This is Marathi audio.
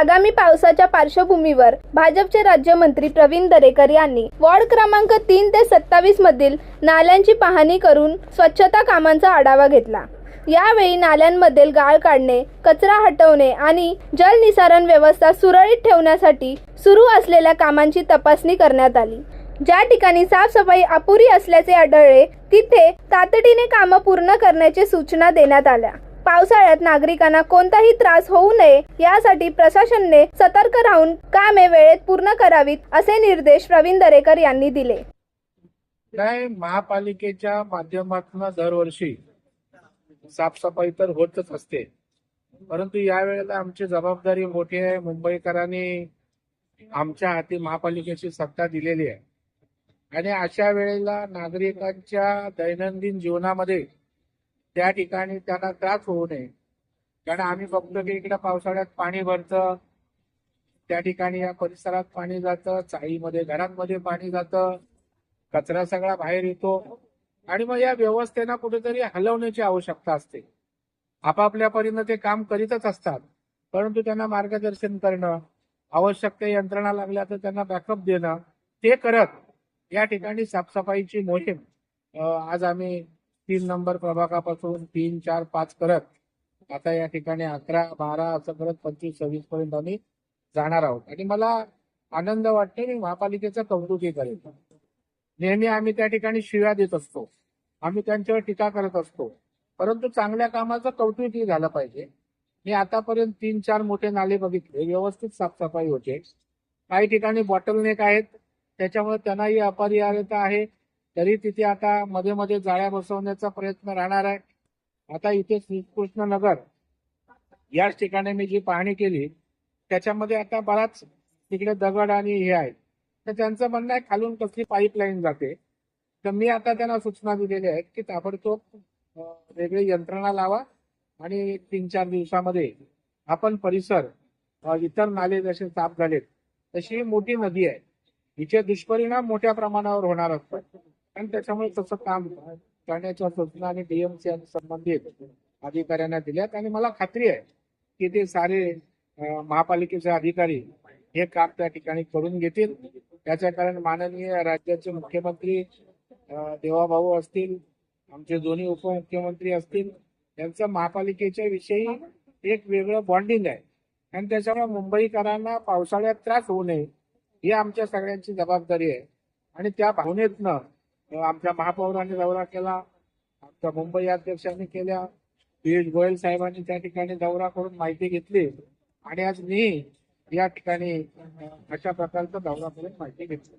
आगामी पावसाच्या पार्श्वभूमीवर भाजपचे राज्यमंत्री प्रवीण दरेकर यांनी वॉर्ड क्रमांक 3 ते 27 मधील नाल्यांची पाहणी करून स्वच्छता कामांचा आढावा घेतला। यावेळी नाल्यांमधील गाळ काढणे, कचरा हटवणे आणि जलनिसारण व्यवस्था सुरळीत ठेवण्यासाठी सुरू असलेल्या कामांची तपासणी करण्यात आली। ज्या ठिकाणी साफसफाई अपुरी असल्याचे आढळले तिथे तातडीने कामे पूर्ण करण्याची सूचना देण्यात आल्या। पावसाळ्यात नागरिकांना कोणताही त्रास होऊ नये यासाठी प्रशासनाने सतर्क राहून कामे वेळेत पूर्ण करावीत असे निर्देश प्रवीण दरेकर यांनी दिले। महापालिकेच्या माध्यमातून दरवर्षी साफसफाई तर होतच असते, परंतु यावेळेला आमची जबाबदारी मोठी आहे। मुंबईकरांनी आमच्या हाती महापालिकेची सत्ता दिलेली आहे आणि अशा वेळेला नागरिकांच्या दैनंदिन जीवनामध्ये त्या ठिकाणी त्यांना त्रास होऊ नये। कारण आम्ही बघतो की इकडे पावसाळ्यात पाणी भरतं, त्या ठिकाणी या परिसरात पाणी जातं, चाळीमध्ये घरांमध्ये पाणी जातं, कचरा सगळा बाहेर येतो आणि मग या व्यवस्थेला कुठेतरी हलवण्याची आवश्यकता असते। आपापल्या परीने ते काम करीतच असतात, परंतु त्यांना मार्गदर्शन करणं, आवश्यक ते यंत्रणा लागल्या तर त्यांना बॅकअप देणं, ते करत या ठिकाणी साफसफाईची मोहीम आज आम्ही 3 नंबर प्रभागापासून 3, 4, 5 करत आता या ठिकाणी 11, 12 असं करत 25, 26 पर्यंत आम्ही जाणार आहोत। आणि मला आनंद वाटतो, मी महापालिकेचं कौतुकही करेन। नेहमी आम्ही त्या ठिकाणी शिव्या देत असतो, आम्ही त्यांच्यावर टीका करत असतो, परंतु चांगल्या कामाचं कौतुकही झालं पाहिजे। मी आतापर्यंत 3-4 मोठे नाले बघितले, व्यवस्थित साफसफाई होते। काही ठिकाणी बॉटलनेक आहेत, त्याच्यामुळे त्यांनाही अपरिहार्यता आहे, तरी तिथे आता मध्ये मध्ये जाळ्या बसवण्याचा प्रयत्न राहणार आहे। आता इथे श्रीकृष्ण नगर याच ठिकाणी मी जी पाहणी केली त्याच्यामध्ये आता बराच तिकडे दगड आणि हे आहे, तर त्यांचं म्हणणं आहे खालून कसली पाईपलाईन जाते। तर मी आता त्यांना सूचना दिलेल्या आहेत की ताबडतोब वेगळी यंत्रणा लावा आणि 3-4 दिवसामध्ये आपण परिसर इतर नाले जसे साफ झालेत तशी ही मोठी नदी आहे, हिचे दुष्परिणाम मोठ्या प्रमाणावर होणार असतात आणि त्याच्यामुळे तसं काम करण्याच्या सूचना आणि डीएमसी आणि संबंधित अधिकाऱ्यांना दिल्यात आणि मला खात्री आहे की ते सारे महापालिकेचे अधिकारी हे काम त्या ठिकाणी करून घेतील। त्याच्या कारण माननीय राज्याचे मुख्यमंत्री देवाभाऊ असतील, आमचे दोन्ही उपमुख्यमंत्री असतील, यांचं महापालिकेच्या विषयी एक वेगळं बॉन्डिंग आहे आणि त्याच्यामुळे मुंबईकरांना पावसाळ्यात त्रास होऊ नये ही आमच्या सगळ्यांची जबाबदारी आहे। आणि त्या भावनेतनं आमच्या महापौरांनी दौरा केला, आमच्या मुंबई अध्यक्षांनी केल्या, पियुष गोयल साहेबांनी त्या ठिकाणी दौरा करून माहिती घेतली आणि आज मी या ठिकाणी अशा प्रकारचा दौरा करून माहिती घेतली।